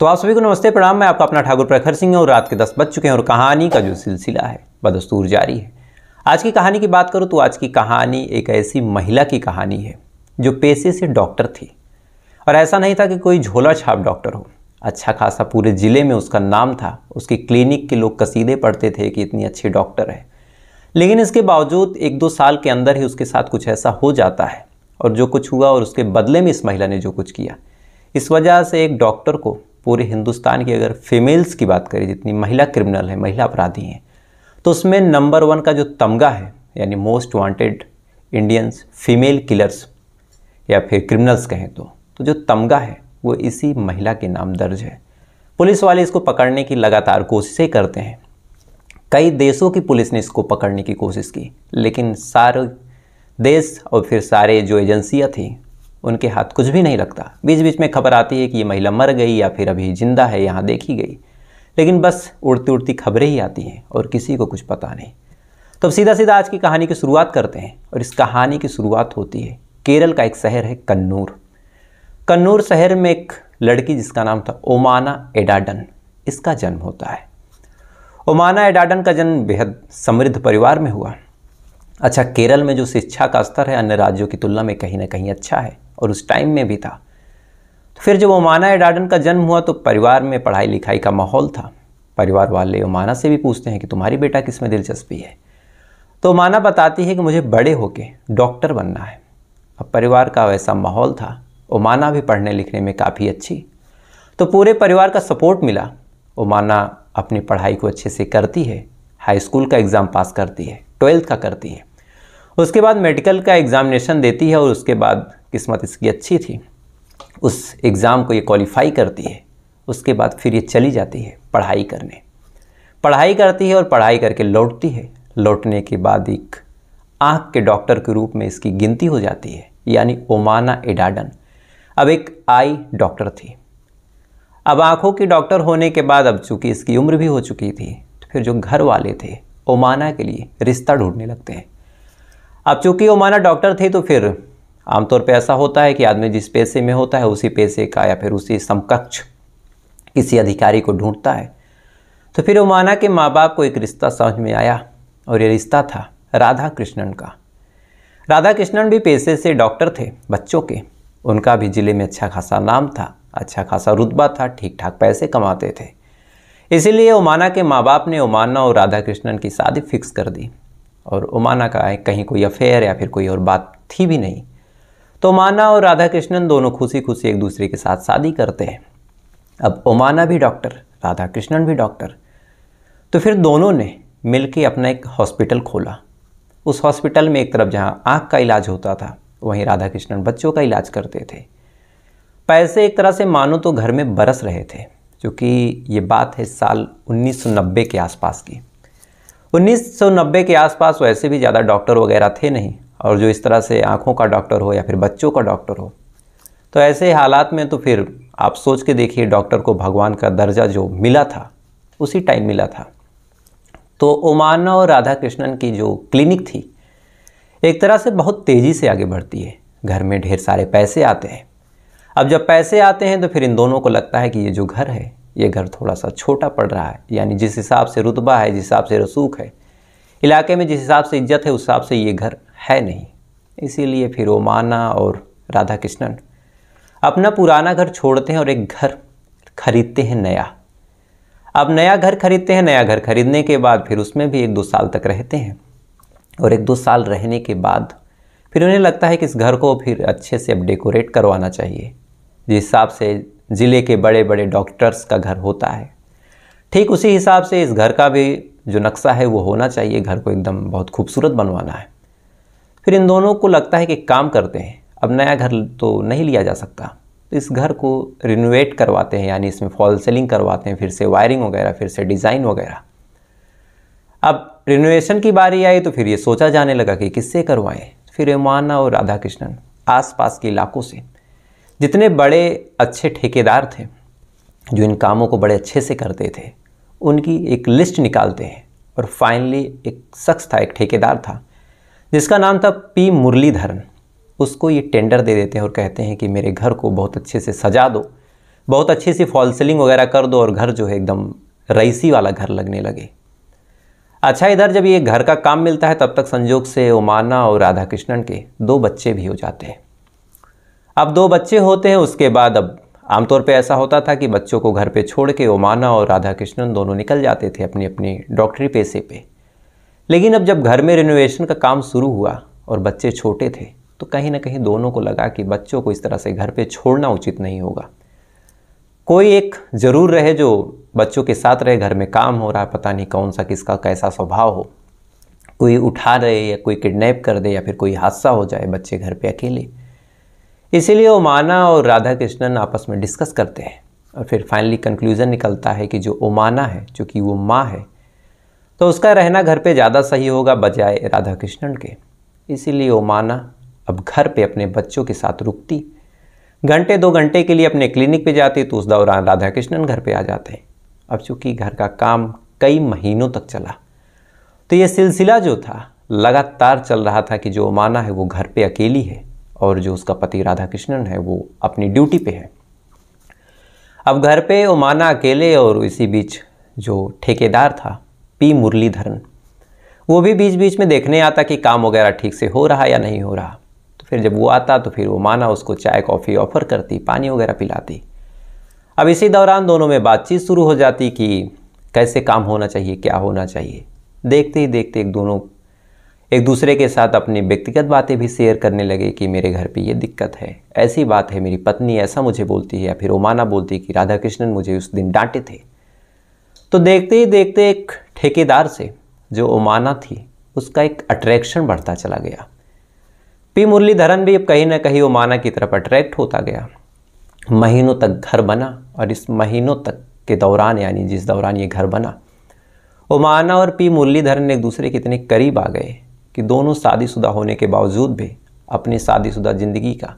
तो आप सभी को नमस्ते प्रणाम। मैं आपका अपना ठाकुर प्रखर सिंह और रात के 10 बज चुके हैं और कहानी का जो सिलसिला है बदस्तूर जारी है। आज की कहानी की बात करूं तो आज की कहानी एक ऐसी महिला की कहानी है जो पेशे से डॉक्टर थी। और ऐसा नहीं था कि कोई झोला छाप डॉक्टर हो, अच्छा खासा पूरे ज़िले में उसका नाम था। उसकी क्लिनिक के लोग कसीदे पढ़ते थे कि इतनी अच्छी डॉक्टर है। लेकिन इसके बावजूद 1-2 साल के अंदर ही उसके साथ कुछ ऐसा हो जाता है और जो कुछ हुआ और उसके बदले में इस महिला ने जो कुछ किया, इस वजह से एक डॉक्टर को पूरे हिंदुस्तान की अगर फीमेल्स की बात करें, जितनी महिला क्रिमिनल है, महिला अपराधी हैं, तो उसमें नंबर 1 का जो तमगा है, यानी most wanted Indians female killers या फिर क्रिमिनल्स कहें तो जो तमगा है वो इसी महिला के नाम दर्ज है। पुलिस वाले इसको पकड़ने की लगातार कोशिशें करते हैं। कई देशों की पुलिस ने इसको पकड़ने की कोशिश की, लेकिन सारे देश और फिर सारे जो एजेंसियाँ थी उनके हाथ कुछ भी नहीं लगता। बीच बीच में खबर आती है कि ये महिला मर गई या फिर अभी जिंदा है, यहाँ देखी गई, लेकिन बस उड़ती उड़ती खबरें ही आती हैं और किसी को कुछ पता नहीं। तो अब सीधा सीधा आज की कहानी की शुरुआत करते हैं और इस कहानी की शुरुआत होती है केरल का एक शहर है कन्नूर। कन्नूर शहर में एक लड़की जिसका नाम था ओमाना एडाडन, इसका जन्म होता है। ओमाना एडाडन का जन्म बेहद समृद्ध परिवार में हुआ। अच्छा, केरल में जो शिक्षा का स्तर है अन्य राज्यों की तुलना में कहीं ना कहीं अच्छा है और उस टाइम में भी था। तो फिर जब ओमाना एडाडन का जन्म हुआ तो परिवार में पढ़ाई लिखाई का माहौल था। परिवार वाले ओमाना से भी पूछते हैं कि तुम्हारी बेटा किस में दिलचस्पी है, तो ओमाना बताती है कि मुझे बड़े होके डॉक्टर बनना है। अब परिवार का वैसा माहौल था, ओमाना भी पढ़ने लिखने में काफ़ी अच्छी, तो पूरे परिवार का सपोर्ट मिला। ओमाना अपनी पढ़ाई को अच्छे से करती है, हाई स्कूल का एग्ज़ाम पास करती है, 12th का करती है, उसके बाद मेडिकल का एग्ज़ामिनेशन देती है और उसके बाद किस्मत इसकी अच्छी थी, उस एग्ज़ाम को ये क्वालिफाई करती है। उसके बाद फिर ये चली जाती है पढ़ाई करने। पढ़ाई करती है और पढ़ाई करके लौटती है। लौटने के बाद एक आँख के डॉक्टर के रूप में इसकी गिनती हो जाती है, यानी ओमाना एडाडन अब एक आई डॉक्टर थी। अब आँखों की डॉक्टर होने के बाद अब चूँकि इसकी उम्र भी हो चुकी थी, तो फिर जो घर वाले थे ओमाना के लिए रिश्ता ढूंढने लगते हैं। अब चूँकि ओमाना डॉक्टर थी तो फिर आमतौर पे ऐसा होता है कि आदमी जिस पेशे में होता है उसी पेशे का या फिर उसी समकक्ष किसी अधिकारी को ढूंढता है। तो फिर ओमाना के माँ बाप को एक रिश्ता समझ में आया और ये रिश्ता था राधा कृष्णन का। राधा कृष्णन भी पेशे से डॉक्टर थे बच्चों के, उनका भी ज़िले में अच्छा खासा नाम था, अच्छा खासा रुतबा था, ठीक ठाक पैसे कमाते थे। इसीलिए ओमाना के माँ बाप ने ओमाना और राधा कृष्णन की शादी फिक्स कर दी और ओमाना का कहीं कोई अफेयर या फिर कोई और बात थी भी नहीं। तो ओमाना और राधा कृष्णन दोनों खुशी खुशी एक दूसरे के साथ शादी करते हैं। अब ओमाना भी डॉक्टर, राधा कृष्णन भी डॉक्टर, तो फिर दोनों ने मिलकर अपना एक हॉस्पिटल खोला। उस हॉस्पिटल में एक तरफ जहाँ आँख का इलाज होता था, वहीं राधा कृष्णन बच्चों का इलाज करते थे। पैसे एक तरह से मानो तो घर में बरस रहे थे, क्योंकि ये बात है साल 1990 के आसपास की। 1990 के आसपास वैसे भी ज़्यादा डॉक्टर वगैरह थे नहीं, और जो इस तरह से आँखों का डॉक्टर हो या फिर बच्चों का डॉक्टर हो, तो ऐसे हालात में तो फिर आप सोच के देखिए, डॉक्टर को भगवान का दर्जा जो मिला था उसी टाइम मिला था। तो ओमाना और राधा कृष्णन की जो क्लिनिक थी एक तरह से बहुत तेज़ी से आगे बढ़ती है। घर में ढेर सारे पैसे आते हैं। अब जब पैसे आते हैं तो फिर इन दोनों को लगता है कि ये जो घर है, ये घर थोड़ा सा छोटा पड़ रहा है, यानी जिस हिसाब से रुतबा है, जिस हिसाब से रसूख है, इलाके में जिस हिसाब से इज्जत है, उस हिसाब से ये घर है नहीं। इसीलिए फिर ओमाना और राधा कृष्णन अपना पुराना घर छोड़ते हैं और एक घर खरीदते हैं नया। अब नया घर खरीदते हैं, नया घर खरीदने के बाद फिर उसमें भी 1-2 साल तक रहते हैं और 1-2 साल रहने के बाद फिर उन्हें लगता है कि इस घर को फिर अच्छे से अब डेकोरेट करवाना चाहिए, जिस हिसाब से ज़िले के बड़े बड़े डॉक्टर्स का घर होता है, ठीक उसी हिसाब से इस घर का भी जो नक्शा है वो होना चाहिए। घर को एकदम बहुत खूबसूरत बनवाना है। फिर इन दोनों को लगता है कि काम करते हैं, अब नया घर तो नहीं लिया जा सकता, तो इस घर को रिनोवेट करवाते हैं, यानी इसमें फॉल सीलिंग करवाते हैं, फिर से वायरिंग वगैरह, फिर से डिज़ाइन वगैरह। अब रिनोवेशन की बारी आई तो फिर ये सोचा जाने लगा कि किससे करवाएं। फिर ओमाना और राधा कृष्णन आसपास के इलाकों से जितने बड़े अच्छे ठेकेदार थे जो इन कामों को बड़े अच्छे से करते थे, उनकी एक लिस्ट निकालते हैं और फाइनली एक शख्स था, एक ठेकेदार था जिसका नाम था पी मुरलीधरन। उसको ये टेंडर दे देते हैं और कहते हैं कि मेरे घर को बहुत अच्छे से सजा दो, बहुत अच्छी सी फॉल सीलिंग वगैरह कर दो और घर जो है एकदम रईसी वाला घर लगने लगे। अच्छा, इधर जब ये घर का काम मिलता है तब तक संजोग से ओमाना और राधा कृष्णन के 2 बच्चे भी हो जाते हैं। अब 2 बच्चे होते हैं, उसके बाद अब आमतौर पे ऐसा होता था कि बच्चों को घर पे छोड़ के ओमाना और राधा कृष्णन दोनों निकल जाते थे अपनी अपनी डॉक्टरी पेशे पे। लेकिन अब जब घर में रिनोवेशन का काम शुरू हुआ और बच्चे छोटे थे तो कहीं ना कहीं दोनों को लगा कि बच्चों को इस तरह से घर पे छोड़ना उचित नहीं होगा। कोई एक ज़रूर रहे जो बच्चों के साथ रहे। घर में काम हो रहा है, पता नहीं कौन सा किसका कैसा स्वभाव हो, कोई उठा रहे या कोई किडनैप कर दे या फिर कोई हादसा हो जाए, बच्चे घर पे अकेले। इसीलिए ओमाना और राधा कृष्णन आपस में डिस्कस करते हैं और फिर फाइनली कंक्लूज़न निकलता है कि जो ओमाना है, चूँकि वो माँ है, तो उसका रहना घर पे ज़्यादा सही होगा बजाय राधा कृष्णन के। इसीलिए ओमाना अब घर पे अपने बच्चों के साथ रुकती, घंटे 2 घंटे के लिए अपने क्लिनिक पे जाती, तो उस दौरान राधा कृष्णन घर पे आ जाते। अब चूँकि घर का काम कई महीनों तक चला तो ये सिलसिला जो था लगातार चल रहा था कि जो ओमाना है वो घर पे अकेली है और जो उसका पति राधा कृष्णन है वो अपनी ड्यूटी पे है। अब घर पे ओमाना अकेले और इसी बीच जो ठेकेदार था पी मुरलीधरन, वो भी बीच बीच में देखने आता कि काम वगैरह ठीक से हो रहा या नहीं हो रहा। तो फिर जब वो आता तो फिर ओमाना उसको चाय कॉफ़ी ऑफ़र करती, पानी वगैरह पिलाती। अब इसी दौरान दोनों में बातचीत शुरू हो जाती कि कैसे काम होना चाहिए, क्या होना चाहिए। देखते ही देखते दोनों एक दूसरे के साथ अपनी व्यक्तिगत बातें भी शेयर करने लगे कि मेरे घर पे ये दिक्कत है, ऐसी बात है, मेरी पत्नी ऐसा मुझे बोलती है, या फिर ओमाना बोलती कि राधा कृष्णन मुझे उस दिन डांटे थे। तो देखते ही देखते एक ठेकेदार से जो ओमाना थी उसका एक अट्रैक्शन बढ़ता चला गया। पी मुरलीधरन भी अब कहीं ना कहीं ओमाना की तरफ अट्रैक्ट होता गया। महीनों तक घर बना और इस महीनों तक के दौरान, यानी जिस दौरान ये घर बना, ओमाना और पी मुरलीधरन एक दूसरे के इतने करीब आ गए कि दोनों शादीशुदा होने के बावजूद भी अपनी शादीशुदा ज़िंदगी का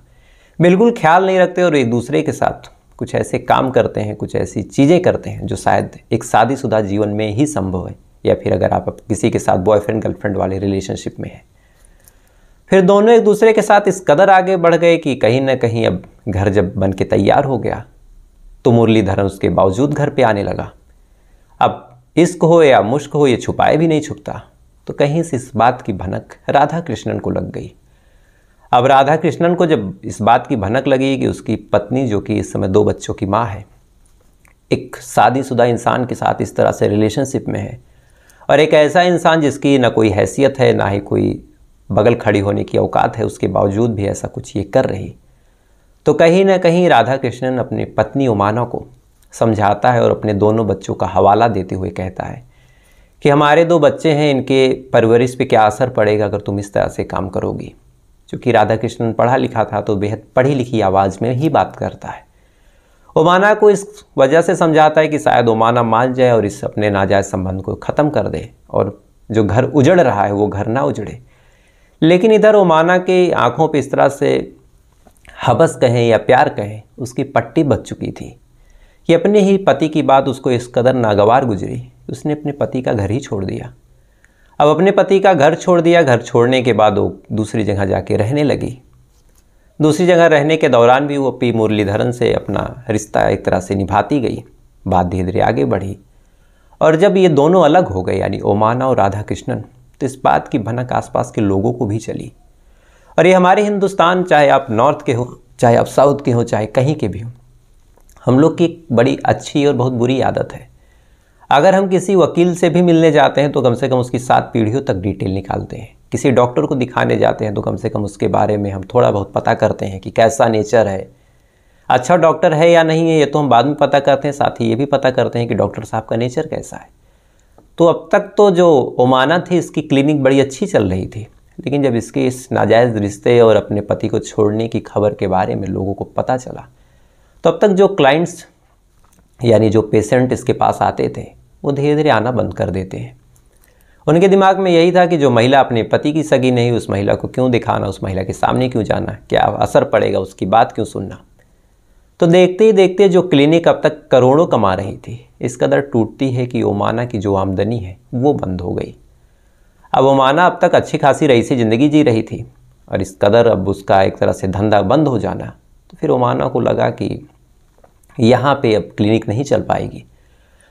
बिल्कुल ख्याल नहीं रखते और एक दूसरे के साथ कुछ ऐसे काम करते हैं, कुछ ऐसी चीज़ें करते हैं जो शायद एक शादीशुदा जीवन में ही संभव है, या फिर अगर आप किसी के साथ बॉयफ्रेंड गर्लफ्रेंड वाले रिलेशनशिप में हैं। फिर दोनों एक दूसरे के साथ इस कदर आगे बढ़ गए कि कहीं ना कहीं अब घर जब बन के तैयार हो गया तो मुरलीधरन उसके बावजूद घर पे आने लगा। अब इश्क हो या मुश्क हो, ये छुपाए भी नहीं छुपता। तो कहीं से इस बात की भनक राधा कृष्णन को लग गई। अब राधा कृष्णन को जब इस बात की भनक लगी कि उसकी पत्नी, जो कि इस समय 2 बच्चों की माँ है, एक शादीशुदा इंसान के साथ इस तरह से रिलेशनशिप में है, और एक ऐसा इंसान जिसकी ना कोई हैसियत है ना ही कोई बगल खड़ी होने की औकात है, उसके बावजूद भी ऐसा कुछ ये कर रही, तो कहीं ना कहीं राधा कृष्णन अपनी पत्नी ओमाना को समझाता है और अपने दोनों बच्चों का हवाला देते हुए कहता है कि हमारे 2 बच्चे हैं, इनके परवरिश पे क्या असर पड़ेगा अगर तुम इस तरह से काम करोगी। चूँकि राधा कृष्णन पढ़ा लिखा था तो बेहद पढ़ी लिखी आवाज़ में ही बात करता है। ओमाना को इस वजह से समझाता है कि शायद ओमाना मान जाए और इस अपने नाजायज़ संबंध को ख़त्म कर दे और जो घर उजड़ रहा है वो घर ना उजड़े। लेकिन इधर ओमाना की आंखों पे इस तरह से हवस कहें या प्यार कहें, उसकी पट्टी बच चुकी थी कि अपने ही पति की बात उसको इस कदर नागवार गुजरी, उसने अपने पति का घर ही छोड़ दिया। अब अपने पति का घर छोड़ दिया, घर छोड़ने के बाद वो दूसरी जगह जाके रहने लगी। दूसरी जगह रहने के दौरान भी वो पी मुरलीधरन से अपना रिश्ता एक तरह से निभाती गई। बात धीरे धीरे आगे बढ़ी और जब ये दोनों अलग हो गए, यानी ओमाना और राधा कृष्णन, तो इस बात की भनक आसपास के लोगों को भी चली। और ये हमारे हिंदुस्तान, चाहे आप नॉर्थ के हो, चाहे आप साउथ के हो, चाहे कहीं के भी हो, हम लोग की एक बड़ी अच्छी और बहुत बुरी आदत है, अगर हम किसी वकील से भी मिलने जाते हैं तो कम से कम उसकी 7 पीढ़ियों तक डिटेल निकालते हैं। किसी डॉक्टर को दिखाने जाते हैं तो कम से कम उसके बारे में हम थोड़ा बहुत पता करते हैं कि कैसा नेचर है, अच्छा डॉक्टर है या नहीं है, ये तो हम बाद में पता करते हैं। साथ ही ये भी पता करते हैं कि डॉक्टर साहब का नेचर कैसा है। तो अब तक तो जो ओमाना थी, इसकी क्लिनिक बड़ी अच्छी चल रही थी, लेकिन जब इसके इस नाजायज़ रिश्ते और अपने पति को छोड़ने की खबर के बारे में लोगों को पता चला, तो अब तक जो क्लाइंट्स यानी जो पेशेंट इसके पास आते थे वो धीरे धीरे आना बंद कर देते हैं। उनके दिमाग में यही था कि जो महिला अपने पति की सगी नहीं, उस महिला को क्यों दिखाना, उस महिला के सामने क्यों जाना, क्या असर पड़ेगा, उसकी बात क्यों सुनना। तो देखते ही देखते जो क्लिनिक अब तक करोड़ों कमा रही थी, इस कदर टूटती है कि ओमाना की जो आमदनी है वो बंद हो गई। अब ओमाना अब तक अच्छी खासी रईसी ज़िंदगी जी रही थी और इस कदर अब उसका एक तरह से धंधा बंद हो जाना, तो फिर ओमाना को लगा कि यहाँ पे अब क्लिनिक नहीं चल पाएगी,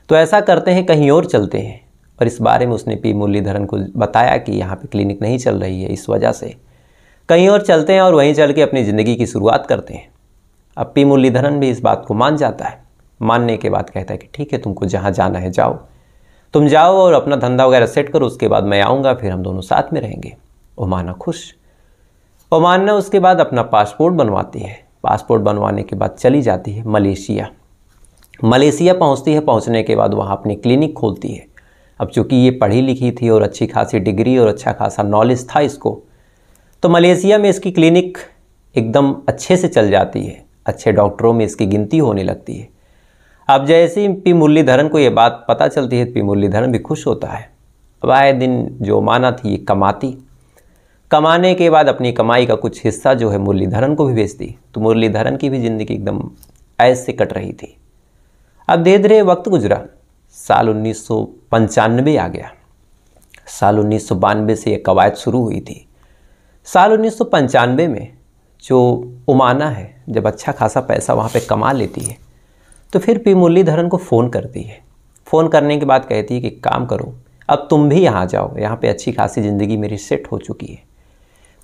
तो ऐसा करते हैं कहीं और चलते हैं। और इस बारे में उसने पी मुरलीधरन को बताया कि यहाँ पे क्लिनिक नहीं चल रही है, इस वजह से कहीं और चलते हैं और वहीं चल के अपनी ज़िंदगी की शुरुआत करते हैं। अब पी मुरलीधरन भी इस बात को मान जाता है। मानने के बाद कहता है कि ठीक है, तुमको जहाँ जाना है जाओ, तुम जाओ और अपना धंधा वगैरह सेट करो, उसके बाद मैं आऊँगा, फिर हम दोनों साथ में रहेंगे। ओमाना खुश। ओमाना उसके बाद अपना पासपोर्ट बनवाती है। पासपोर्ट बनवाने के बाद चली जाती है मलेशिया। मलेशिया पहुंचती है। पहुंचने के बाद वहां अपनी क्लिनिक खोलती है। अब चूंकि ये पढ़ी लिखी थी और अच्छी खासी डिग्री और अच्छा खासा नॉलेज था इसको, तो मलेशिया में इसकी क्लिनिक एकदम अच्छे से चल जाती है। अच्छे डॉक्टरों में इसकी गिनती होने लगती है। अब जैसे ही पी मुरलीधरन को ये बात पता चलती है, पी मुरलीधरन भी खुश होता है। अब आए दिन जो ओमाना थी ये कमाने के बाद अपनी कमाई का कुछ हिस्सा जो है मुरलीधरन को भी बेच दी। तो मुरलीधरन की भी ज़िंदगी एकदम ऐसे कट रही थी। अब धीरे धीरे वक्त गुजरा। साल 1995 आ गया। साल 1992 से ये कवायद शुरू हुई थी। साल 1995 में जो ओमाना है, जब अच्छा खासा पैसा वहाँ पे कमा लेती है, तो फिर पी मुरलीधरन को फ़ोन करती है। फ़ोन करने के बाद कहती है कि काम करो, अब तुम भी यहाँ जाओ, यहाँ पे अच्छी खासी ज़िंदगी मेरी सेट हो चुकी है।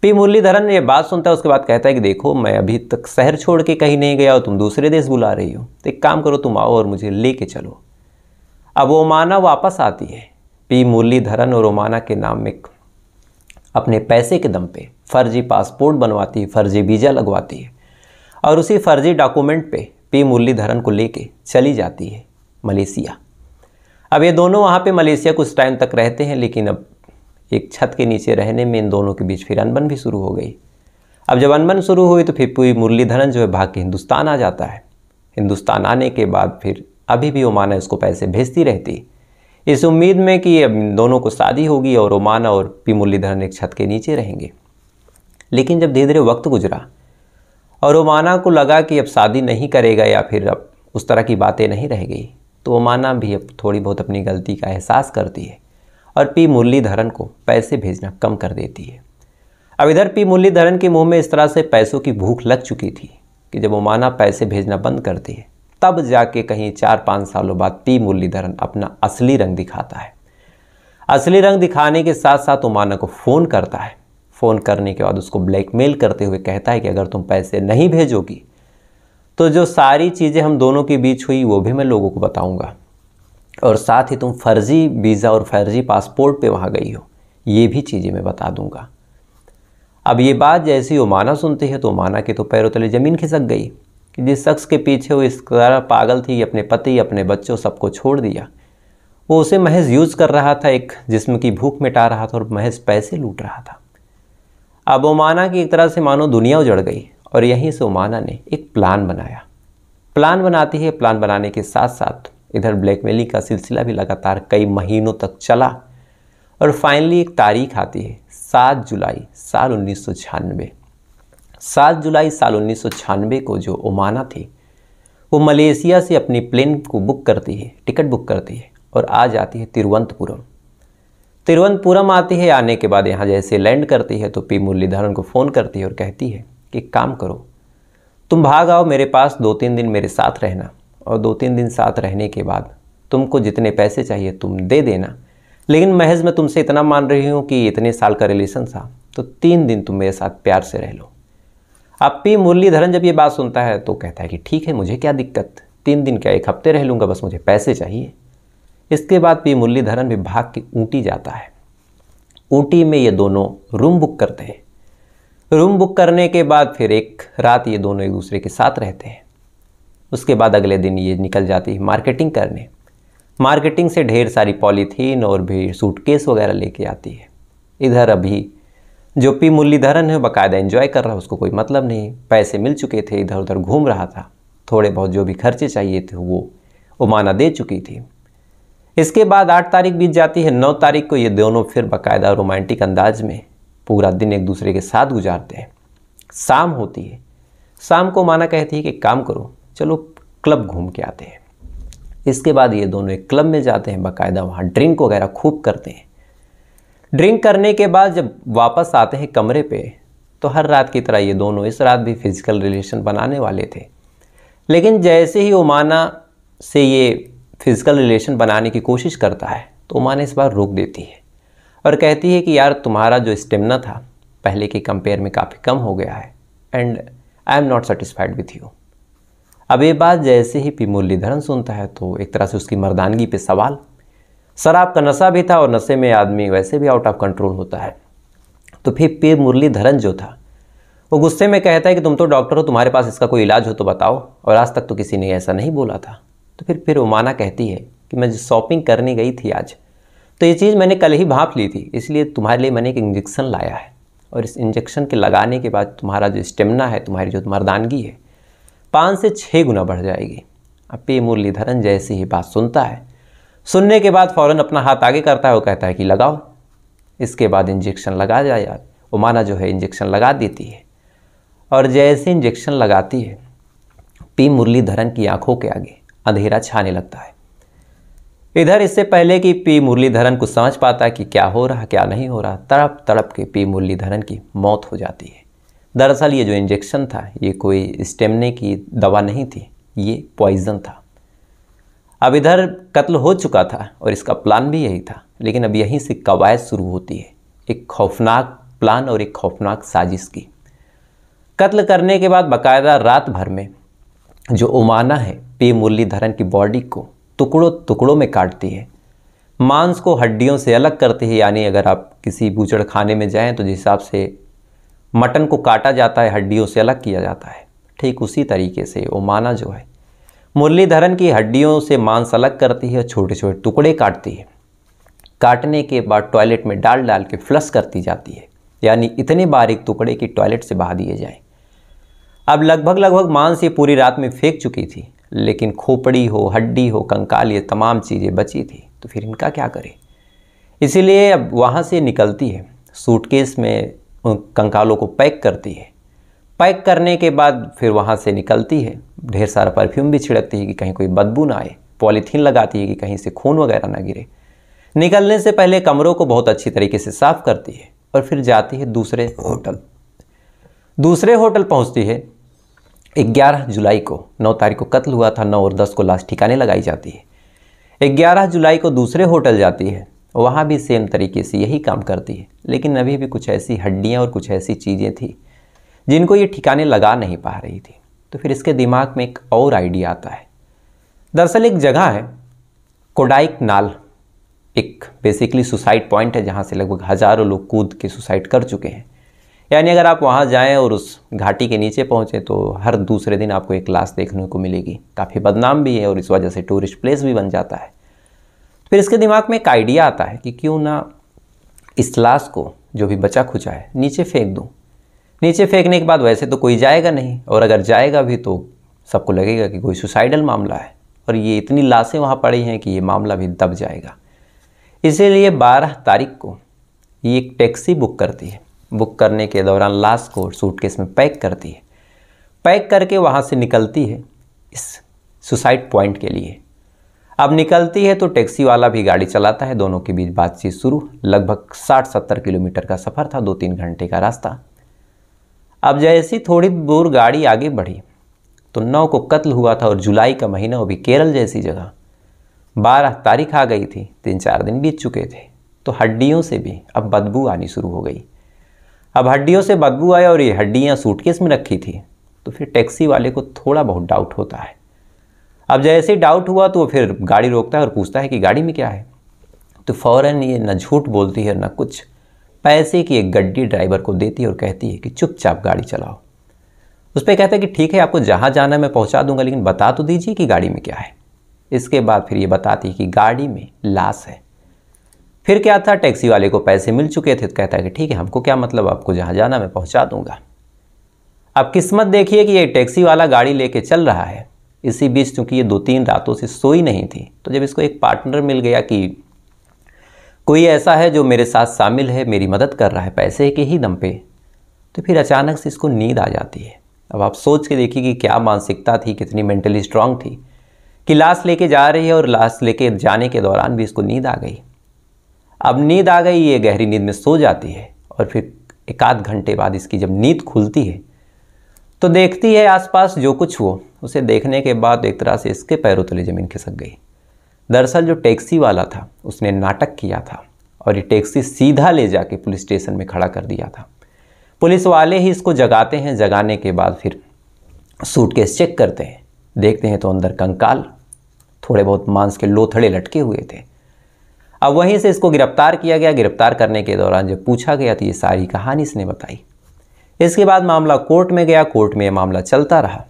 पी मुरलीधरन ये बात सुनता है। उसके बाद कहता है कि देखो, मैं अभी तक शहर छोड़ के कहीं नहीं गया और तुम दूसरे देश बुला रही हो, तो एक काम करो, तुम आओ और मुझे लेके चलो। अब ओमाना वापस आती है। पी मुरलीधरन और ओमाना के नाम में अपने पैसे के दम पे फर्जी पासपोर्ट बनवाती है, फर्जी वीज़ा लगवाती है और उसी फर्जी डॉक्यूमेंट पे पी मुरलीधरन को लेके चली जाती है मलेशिया। अब ये दोनों वहाँ पे मलेशिया कुछ टाइम तक रहते हैं, लेकिन अब एक छत के नीचे रहने में इन दोनों के बीच फिर अनबन भी शुरू हो गई। अब जब अनबन शुरू हुई तो फिर पी मुरलीधरन जो है भाग के हिंदुस्तान आ जाता है। हिंदुस्तान आने के बाद फिर अभी भी ओमाना इसको पैसे भेजती रहती, इस उम्मीद में कि अब इन दोनों को शादी होगी और ओमाना और पी मुरलीधरन एक छत के नीचे रहेंगे। लेकिन जब धीरे धीरे वक्त गुजरा और ओमाना को लगा कि अब शादी नहीं करेगा या फिर अब उस तरह की बातें नहीं रह गई, तो ओमाना भी अब थोड़ी बहुत अपनी गलती का एहसास करती है और पी मुरलीधरन को पैसे भेजना कम कर देती है। अब इधर पी मुरलीधरन के मुंह में इस तरह से पैसों की भूख लग चुकी थी कि जब ओमाना पैसे भेजना बंद करती है, तब जाके कहीं 4-5 सालों बाद पी मुरलीधरन अपना असली रंग दिखाता है। असली रंग दिखाने के साथ साथ ओमाना को फ़ोन करता है। फ़ोन करने के बाद उसको ब्लैकमेल करते हुए कहता है कि अगर तुम पैसे नहीं भेजोगी तो जो सारी चीज़ें हम दोनों के बीच हुई वो भी मैं लोगों को बताऊंगा, और साथ ही तुम फर्जी वीज़ा और फर्जी पासपोर्ट पे वहाँ गई हो, ये भी चीज़ें मैं बता दूंगा। अब ये बात जैसी ओमाना सुनती है तो ओमाना के तो पैरों तले ज़मीन खिसक गई कि जिस शख्स के पीछे वो इस तरह पागल थी, अपने पति, अपने बच्चों, सबको छोड़ दिया। वो उसे महज यूज़ कर रहा था, एक जिस्म की भूख मिटा रहा था और महज पैसे लूट रहा था। अब ओमाना की एक तरह से मानो दुनिया उजड़ गई और यहीं से ओमाना ने एक प्लान बनाया। प्लान बनाती है। प्लान बनाने के साथ साथ इधर ब्लैकमेलिंग का सिलसिला भी लगातार कई महीनों तक चला और फाइनली एक तारीख आती है 7 जुलाई साल 1996। 7 जुलाई साल 1996 को जो ओमाना थी वो मलेशिया से अपनी प्लेन को बुक करती है, टिकट बुक करती है और आ जाती है तिरुवनंतपुरम। तिरुवनंतपुरम आती है। आने के बाद यहाँ जैसे लैंड करती है तो पी मुरलीधरन को फ़ोन करती है और कहती है कि काम करो, तुम भाग आओ मेरे पास, 2-3 दिन मेरे साथ रहना और 2-3 दिन साथ रहने के बाद तुमको जितने पैसे चाहिए तुम दे देना, लेकिन महज मैं तुमसे इतना मान रही हूँ कि इतने साल का रिलेशन था तो 3 दिन तुम मेरे साथ प्यार से रह लो। अब पी मुरलीधरन जब ये बात सुनता है तो कहता है कि ठीक है, मुझे क्या दिक्कत, 3 दिन क्या 1 हफ्ते रह लूँगा, बस मुझे पैसे चाहिए। इसके बाद पी मुरलीधरन भी भाग के ऊटी जाता है। ऊटी में ये दोनों रूम बुक करते हैं। रूम बुक करने के बाद फिर एक रात ये दोनों एक दूसरे के साथ रहते हैं। उसके बाद अगले दिन ये निकल जाती है मार्केटिंग करने। मार्केटिंग से ढेर सारी पॉलीथीन और भी सूटकेस वगैरह लेके आती है। इधर अभी जो पी मुरलीधरन है बाकायदा एंजॉय कर रहा है, उसको कोई मतलब नहीं, पैसे मिल चुके थे, इधर उधर घूम रहा था, थोड़े बहुत जो भी खर्चे चाहिए थे वो ओमाना दे चुकी थी। इसके बाद 8 तारीख बीत जाती है। 9 तारीख को ये दोनों फिर बाकायदा रोमांटिक अंदाज में पूरा दिन एक दूसरे के साथ गुजारते हैं। शाम होती है। शाम को ओमाना कहती है कि काम करो, चलो क्लब घूम के आते हैं। इसके बाद ये दोनों एक क्लब में जाते हैं, बाकायदा वहाँ ड्रिंक वगैरह खूब करते हैं। ड्रिंक करने के बाद जब वापस आते हैं कमरे पे तो हर रात की तरह ये दोनों इस रात भी फिजिकल रिलेशन बनाने वाले थे, लेकिन जैसे ही ओमाना से ये फिजिकल रिलेशन बनाने की कोशिश करता है तो ओमाना इस बार रोक देती है और कहती है कि यार तुम्हारा जो स्टेमिना था पहले के कंपेयर में काफ़ी कम हो गया है and I am not satisfied with you. अब ये बात जैसे ही पी मुरलीधरन सुनता है तो एक तरह से उसकी मर्दानगी पे सवाल। शराब का नशा भी था और नशे में आदमी वैसे भी आउट ऑफ कंट्रोल होता है। तो फिर पी मुरलीधरन जो था वो गुस्से में कहता है कि तुम तो डॉक्टर हो, तुम्हारे पास इसका कोई इलाज हो तो बताओ, और आज तक तो किसी ने ऐसा नहीं बोला था। तो फिर ओमाना कहती है कि मैं शॉपिंग करने गई थी आज, तो ये चीज़ मैंने कल ही भांप ली थी, इसलिए तुम्हारे लिए मैंने एक इंजेक्शन लाया है और इस इंजेक्शन के लगाने के बाद तुम्हारा जो स्टेमिना है, तुम्हारी जो मर्दानगी है 5 से 6 गुना बढ़ जाएगी। अब पी मुरलीधरन जैसे ही बात सुनता है, सुनने के बाद फ़ौरन अपना हाथ आगे करता है और कहता है कि लगाओ। इसके बाद इंजेक्शन लगा जाए, ओमाना जो है इंजेक्शन लगा देती है और जैसे इंजेक्शन लगाती है पी मुरलीधरन की आंखों के आगे अंधेरा छाने लगता है। इधर इससे पहले कि पी मुरलीधरन कुछ समझ पाता है कि क्या हो रहा क्या नहीं हो रहा, तड़प तड़प के पी मुरलीधरन की मौत हो जाती है। दरअसल ये जो इंजेक्शन था ये कोई स्टेमिना की दवा नहीं थी, ये पॉइज़न था। अब इधर कत्ल हो चुका था और इसका प्लान भी यही था, लेकिन अब यहीं से कवायद शुरू होती है, एक खौफनाक प्लान और एक खौफनाक साजिश की। कत्ल करने के बाद बाकायदा रात भर में जो ओमाना है पी मुरलीधरन की बॉडी को टुकड़ों टुकड़ों में काटती है, मांस को हड्डियों से अलग करती है। यानी अगर आप किसी बूचड़ खाने में जाएं तो जिस हिसाब से मटन को काटा जाता है, हड्डियों से अलग किया जाता है, ठीक उसी तरीके से ओमाना जो है मुरलीधरन की हड्डियों से मांस अलग करती है, छोटे छोटे टुकड़े काटती है। काटने के बाद टॉयलेट में डाल डाल के फ्लश करती जाती है, यानी इतने बारीक टुकड़े कि टॉयलेट से बहा दिए जाएं। अब लगभग मांस ये पूरी रात में फेंक चुकी थी, लेकिन खोपड़ी हो, हड्डी हो, कंकाल, ये तमाम चीज़ें बची थी, तो फिर इनका क्या करे। इसीलिए अब वहाँ से निकलती है, सूटकेस में उन कंकालों को पैक करती है। पैक करने के बाद फिर वहाँ से निकलती है, ढेर सारा परफ्यूम भी छिड़कती है कि कहीं कोई बदबू ना आए, पॉलीथीन लगाती है कि कहीं से खून वगैरह ना गिरे। निकलने से पहले कमरों को बहुत अच्छी तरीके से साफ़ करती है और फिर जाती है दूसरे होटल पहुँचती है। 11 जुलाई को, 9 तारीख को कत्ल हुआ था, 9 और 10 को लाश ठिकाने लगाई जाती है। 11 जुलाई को दूसरे होटल जाती है, वहाँ भी सेम तरीके से यही काम करती है, लेकिन अभी भी कुछ ऐसी हड्डियाँ और कुछ ऐसी चीज़ें थी जिनको ये ठिकाने लगा नहीं पा रही थी। तो फिर इसके दिमाग में एक और आइडिया आता है। दरअसल एक जगह है कोडाइक नाल, एक बेसिकली सुसाइड पॉइंट है जहाँ से लगभग हज़ारों लोग कूद के सुसाइड कर चुके हैं। यानी अगर आप वहाँ जाएं और उस घाटी के नीचे पहुँचें तो हर दूसरे दिन आपको एक लाश देखने को मिलेगी। काफ़ी बदनाम भी है और इस वजह से टूरिस्ट प्लेस भी बन जाता है। फिर इसके दिमाग में एक आइडिया आता है कि क्यों ना इस लाश को, जो भी बचा खुचा है, नीचे फेंक दूँ। नीचे फेंकने के बाद वैसे तो कोई जाएगा नहीं, और अगर जाएगा भी तो सबको लगेगा कि कोई सुसाइडल मामला है, और ये इतनी लाशें वहाँ पड़ी हैं कि ये मामला भी दब जाएगा। इसीलिए 12 तारीख को ये एक टैक्सी बुक करती है। बुक करने के दौरान लाश को सूटकेस में पैक करती है। पैक करके वहाँ से निकलती है इस सुसाइड पॉइंट के लिए। अब निकलती है तो टैक्सी वाला भी गाड़ी चलाता है, दोनों के बीच बातचीत शुरू। लगभग 60-70 किलोमीटर का सफ़र था, 2-3 घंटे का रास्ता। अब जैसी थोड़ी दूर गाड़ी आगे बढ़ी तो 9 को कत्ल हुआ था और जुलाई का महीना, वो भी केरल जैसी जगह। 12 तारीख आ गई थी, 3-4 दिन बीत चुके थे, तो हड्डियों से भी अब बदबू आनी शुरू हो गई। अब हड्डियों से बदबू आया और ये हड्डियाँ सूटकेस में रखी थी, तो फिर टैक्सी वाले को थोड़ा बहुत डाउट होता है। अब जैसे ही डाउट हुआ तो वो फिर गाड़ी रोकता है और पूछता है कि गाड़ी में क्या है। तो फ़ौरन ये न झूठ बोलती है न कुछ, पैसे की एक गड्डी ड्राइवर को देती है और कहती है कि चुपचाप गाड़ी चलाओ। उस पर कहता है कि ठीक है, आपको जहाँ जाना है मैं पहुँचा दूंगा, लेकिन बता तो दीजिए कि गाड़ी में क्या है। इसके बाद फिर ये बताती है कि गाड़ी में लाश है। फिर क्या था, टैक्सी वाले को पैसे मिल चुके थे, तो कहता है कि ठीक है, हमको क्या मतलब, आपको जहाँ जाना मैं पहुँचा दूंगा। अब किस्मत देखिए कि ये टैक्सी वाला गाड़ी लेके चल रहा है। इसी बीच चूँकि ये 2-3 रातों से सोई नहीं थी, तो जब इसको एक पार्टनर मिल गया कि कोई ऐसा है जो मेरे साथ शामिल है, मेरी मदद कर रहा है पैसे के ही दम पे, तो फिर अचानक से इसको नींद आ जाती है। अब आप सोच के देखिए कि क्या मानसिकता थी, कितनी मेंटली स्ट्रांग थी कि लाश लेके जा रही है और लाश लेके जाने के दौरान भी इसको नींद आ गई। अब नींद आ गई, ये गहरी नींद में सो जाती है और फिर 1-8 घंटे बाद इसकी जब नींद खुलती है तो देखती है आसपास जो कुछ हो उसे देखने के बाद एक तरह से इसके पैरों तले ज़मीन खिसक गई। दरअसल जो टैक्सी वाला था उसने नाटक किया था और ये टैक्सी सीधा ले जाके पुलिस स्टेशन में खड़ा कर दिया था। पुलिस वाले ही इसको जगाते हैं, जगाने के बाद फिर सूटकेस चेक करते हैं, देखते हैं तो अंदर कंकाल, थोड़े बहुत मांस के लोथड़े लटके हुए थे। अब वहीं से इसको गिरफ्तार किया गया। गिरफ्तार करने के दौरान जब पूछा गया तो ये सारी कहानी इसने बताई। इसके बाद मामला कोर्ट में गया, कोर्ट में ये मामला चलता रहा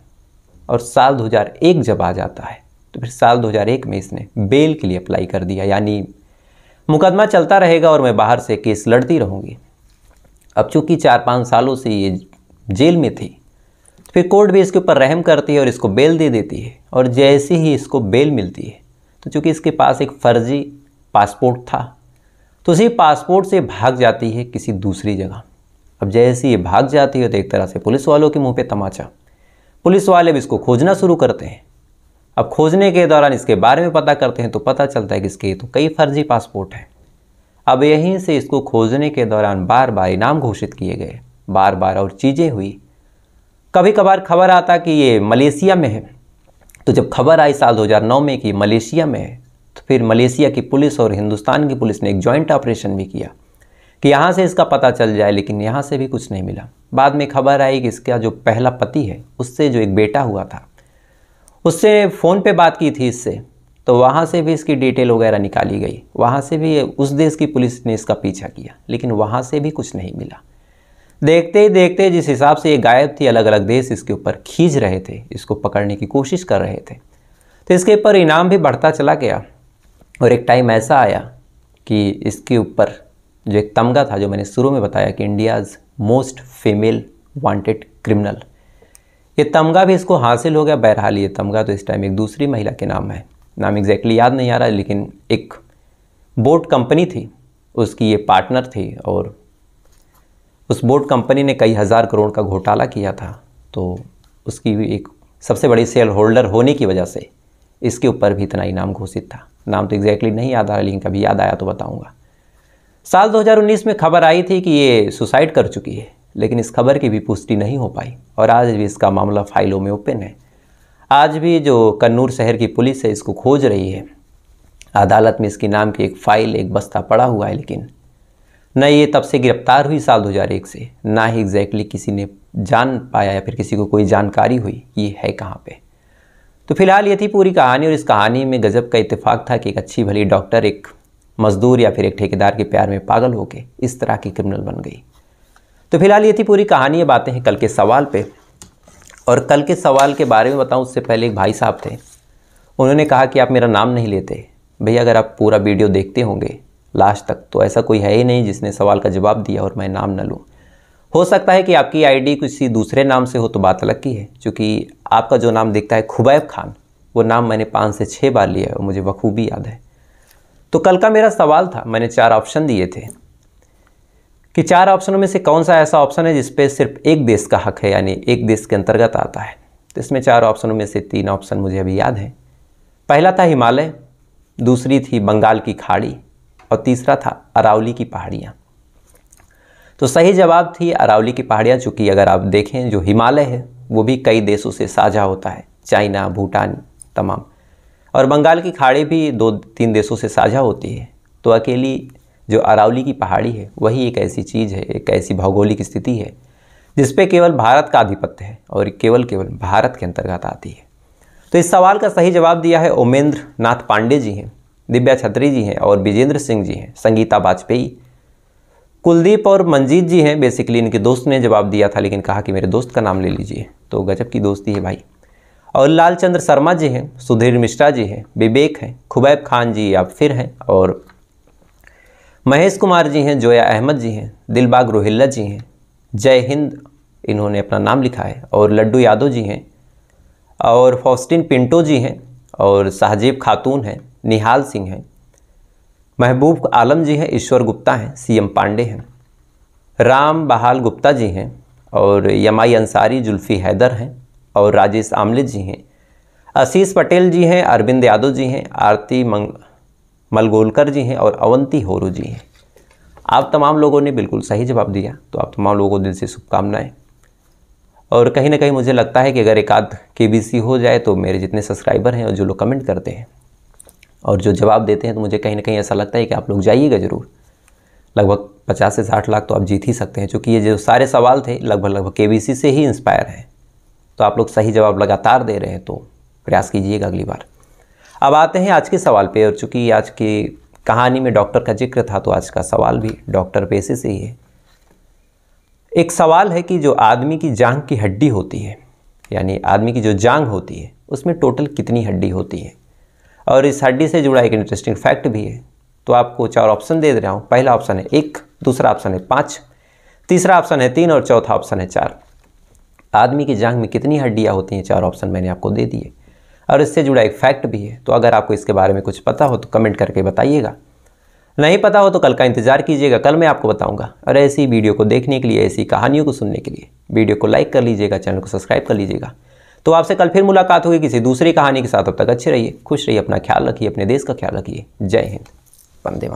और साल 2001 जब आ जाता है तो फिर साल 2001 में इसने बेल के लिए अप्लाई कर दिया, यानी मुकदमा चलता रहेगा और मैं बाहर से केस लड़ती रहूँगी। अब चूँकि 4-5 सालों से ये जेल में थी, फिर कोर्ट भी इसके ऊपर रहम करती है और इसको बेल दे देती है। और जैसे ही इसको बेल मिलती है तो चूँकि इसके पास एक फ़र्जी पासपोर्ट था तो उसी पासपोर्ट से भाग जाती है किसी दूसरी जगह। अब जैसे ये भाग जाती है तो एक तरह से पुलिस वालों के मुंह पे तमाचा। पुलिस वाले भी इसको खोजना शुरू करते हैं। अब खोजने के दौरान इसके बारे में पता करते हैं तो पता चलता है कि इसके तो कई फर्जी पासपोर्ट हैं। अब यहीं से इसको खोजने के दौरान बार बार इनाम घोषित किए गए, बार बार और चीज़ें हुई। कभी कभार खबर आता कि ये मलेशिया में है, तो जब खबर आई साल 2009 में कि मलेशिया में है तो फिर मलेशिया की पुलिस और हिंदुस्तान की पुलिस ने एक जॉइंट ऑपरेशन भी किया कि यहाँ से इसका पता चल जाए, लेकिन यहाँ से भी कुछ नहीं मिला। बाद में खबर आई कि इसका जो पहला पति है उससे जो एक बेटा हुआ था उससे फ़ोन पे बात की थी इससे, तो वहाँ से भी इसकी डिटेल वगैरह निकाली गई। वहाँ से भी उस देश की पुलिस ने इसका पीछा किया, लेकिन वहाँ से भी कुछ नहीं मिला। देखते ही देखते जिस हिसाब से ये गायब थी, अलग अलग देश इसके ऊपर खींच रहे थे, इसको पकड़ने की कोशिश कर रहे थे, तो इसके ऊपर इनाम भी बढ़ता चला गया। और एक टाइम ऐसा आया कि इसके ऊपर जो एक तमगा था, जो मैंने शुरू में बताया कि India's most female wanted criminal, ये तमगा भी इसको हासिल हो गया। बहरहाल ये तमगा तो इस टाइम एक दूसरी महिला के नाम है, नाम एग्जैक्टली याद नहीं आ रहा, लेकिन एक बोट कंपनी थी, उसकी ये पार्टनर थी और उस बोट कंपनी ने कई हज़ार करोड़ का घोटाला किया था। तो उसकी भी एक सबसे बड़ी शेयर होल्डर होने की वजह से इसके ऊपर भी इतना इनाम घोषित था। नाम तो एग्जैक्टली नहीं याद आ रहा, लेकिन कभी याद आया तो बताऊंगा। साल 2019 में खबर आई थी कि ये सुसाइड कर चुकी है, लेकिन इस खबर की भी पुष्टि नहीं हो पाई और आज भी इसका मामला फाइलों में ओपन है। आज भी जो कन्नूर शहर की पुलिस है इसको खोज रही है। अदालत में इसके नाम की एक फ़ाइल, एक बस्ता पड़ा हुआ है, लेकिन न ये तब से गिरफ्तार हुई साल 2001 से, ना ही एग्जैक्टली किसी ने जान पाया या फिर किसी को कोई जानकारी हुई ये है कहाँ पे। तो फिलहाल ये थी पूरी कहानी। और इस कहानी में गजब का इत्तेफाक था कि एक अच्छी भली डॉक्टर एक मजदूर या फिर एक ठेकेदार के प्यार में पागल होके इस तरह की क्रिमिनल बन गई। तो फिलहाल ये थी पूरी कहानी। ये बातें हैं कल के सवाल पे। और कल के सवाल के बारे में बताऊं उससे पहले एक भाई साहब थे, उन्होंने कहा कि आप मेरा नाम नहीं लेते। भैया अगर आप पूरा वीडियो देखते होंगे लास्ट तक तो ऐसा कोई है ही नहीं जिसने सवाल का जवाब दिया और मैं नाम न लूँ। हो सकता है कि आपकी आईडी किसी दूसरे नाम से हो तो बात अलग की है, क्योंकि आपका जो नाम दिखता है खुबैब खान, वो नाम मैंने 5 से 6 बार लिया है और मुझे बखूबी याद है। तो कल का मेरा सवाल था, मैंने 4 ऑप्शन दिए थे कि 4 ऑप्शनों में से कौन सा ऐसा ऑप्शन है जिसपे सिर्फ एक देश का हक है, यानी एक देश के अंतर्गत आता है। तो इसमें 4 ऑप्शनों में से 3 ऑप्शन मुझे अभी याद है। पहला था हिमालय, दूसरी थी बंगाल की खाड़ी और तीसरा था अरावली की पहाड़ियाँ। तो सही जवाब थी अरावली की पहाड़ियाँ, चूँकि अगर आप देखें जो हिमालय है वो भी कई देशों से साझा होता है, चाइना, भूटान तमाम, और बंगाल की खाड़ी भी 2-3 देशों से साझा होती है। तो अकेली जो अरावली की पहाड़ी है वही एक ऐसी चीज़ है, एक ऐसी भौगोलिक स्थिति है जिस पे केवल भारत का आधिपत्य है और केवल भारत के अंतर्गत आती है। तो इस सवाल का सही जवाब दिया है ओमेंद्र नाथ पांडे जी हैं, दिव्या छत्री जी हैं और विजेंद्र सिंह जी हैं, संगीता वाजपेयी, कुलदीप और मंजीत जी हैं। बेसिकली इनके दोस्त ने जवाब दिया था, लेकिन कहा कि मेरे दोस्त का नाम ले लीजिए, तो गजब की दोस्ती है भाई। और लालचंद्र शर्मा जी हैं, सुधीर मिश्रा जी हैं, विवेक हैं, खुबैब खान जी आप फिर हैं, और महेश कुमार जी हैं, जोया अहमद जी हैं, दिलबाग रोहिल्ला जी हैं, जय हिंद इन्होंने अपना नाम लिखा है, और लड्डू यादव जी हैं, और फॉस्टिन पिंटो जी हैं, और साहजेब खातून हैं, निहाल सिंह हैं, महबूब आलम जी हैं, ईश्वर गुप्ता हैं, सीएम पांडे हैं, राम बहाल गुप्ता जी हैं, और यमाई अंसारी, जुल्फी हैदर हैं, और राजेश आमले जी हैं, आशीष पटेल जी हैं, अरविंद यादव जी हैं, आरती मलगोलकर जी हैं, और अवंती होरू जी हैं। आप तमाम लोगों ने बिल्कुल सही जवाब दिया, तो आप तमाम लोगों को दिल से शुभकामनाएं। और कहीं ना कहीं मुझे लगता है कि अगर एक आध KBC हो जाए तो मेरे जितने सब्सक्राइबर हैं और जो लोग कमेंट करते हैं और जो जवाब देते हैं, तो मुझे कहीं ना कहीं ऐसा लगता है कि आप लोग जाइएगा ज़रूर। लगभग 50 से 60 लाख तो आप जीत ही सकते हैं, क्योंकि ये जो सारे सवाल थे लगभग KBC से ही इंस्पायर हैं। तो आप लोग सही जवाब लगातार दे रहे हैं, तो प्रयास कीजिएगा अगली बार। अब आते हैं आज के सवाल पे, और चूँकि आज की कहानी में डॉक्टर का जिक्र था, तो आज का सवाल भी डॉक्टर पेशे से ही है। एक सवाल है कि जो आदमी की जांघ की हड्डी होती है, यानी आदमी की जो जांघ होती है, उसमें टोटल कितनी हड्डी होती है, और इस हड्डी से जुड़ा एक इंटरेस्टिंग फैक्ट भी है। तो आपको 4 ऑप्शन दे रहा हूँ। पहला ऑप्शन है 1, दूसरा ऑप्शन है 5, तीसरा ऑप्शन है 3 और चौथा ऑप्शन है 4। आदमी की जांघ में कितनी हड्डियाँ होती हैं, 4 ऑप्शन मैंने आपको दे दिए, और इससे जुड़ा एक फैक्ट भी है। तो अगर आपको इसके बारे में कुछ पता हो तो कमेंट करके बताइएगा, नहीं पता हो तो कल का इंतजार कीजिएगा, कल मैं आपको बताऊंगा। और ऐसी वीडियो को देखने के लिए, ऐसी कहानियों को सुनने के लिए वीडियो को लाइक कर लीजिएगा, चैनल को सब्सक्राइब कर लीजिएगा। तो आपसे कल फिर मुलाकात होगी किसी दूसरी कहानी के साथ। अब तक अच्छे रहिए, खुश रहिए, अपना ख्याल रखिए, अपने देश का ख्याल रखिए। जय हिंद, वंदे मातरम।